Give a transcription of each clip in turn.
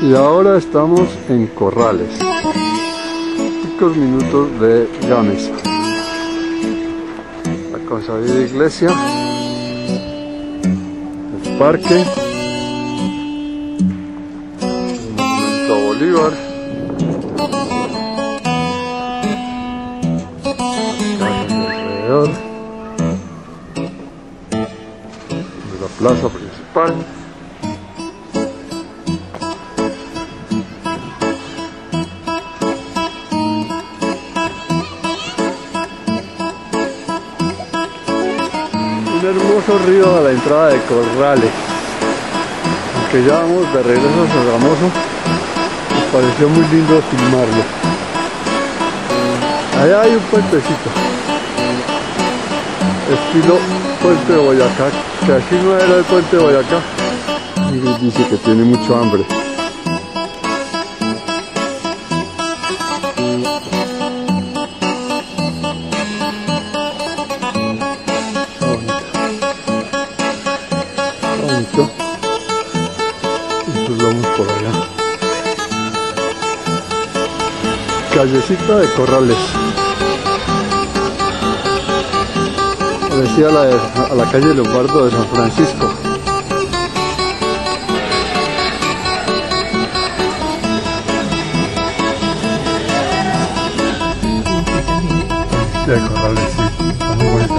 Y ahora estamos en Corrales, pocos minutos de Gamesa, la consabida iglesia, el parque, el monumento a Bolívar, alrededor de la plaza principal. Un hermoso río a la entrada de Corrales. Aunque ya vamos de regreso a Sogamoso, nos pareció muy lindo filmarlo. Allá hay un puentecito, estilo Puente de Boyacá, que así no era el Puente de Boyacá. Y dice que tiene mucho hambre. Y pues vamos por allá. Callecita de Corrales. Parecía a la calle Lombardo de San Francisco. De Corrales, sí, está muy bonita.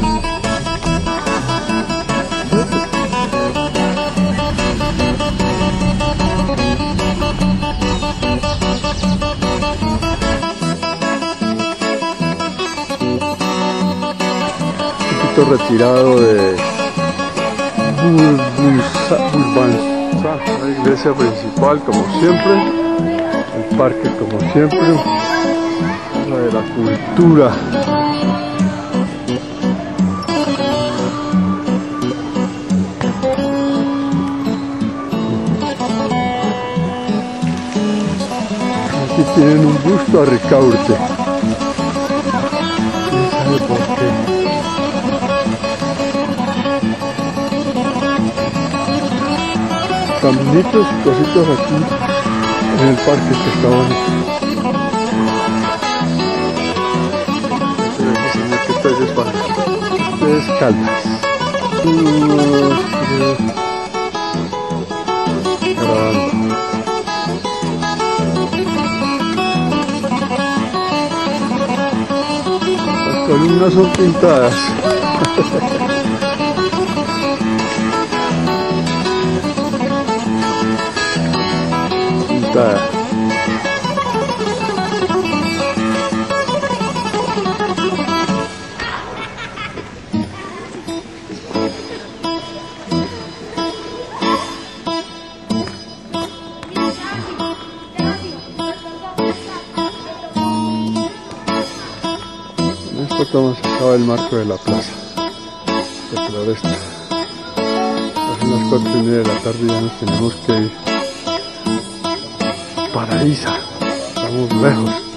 Retirado de Bulbanza, la iglesia principal como siempre, el parque como siempre, la de la cultura. Aquí tienen un busto a Ricaurte. ¿Quién sabe por qué? Caminitos, cositas aquí en el parque que está bonito. ¿Qué tal es para? Es Caldas. Las columnas son pintadas. En esta toma se acaba el marco de la plaza de Floresta. Son las 4:30 de la tarde y ya nos tenemos que ir. Paraíso, estamos lejos.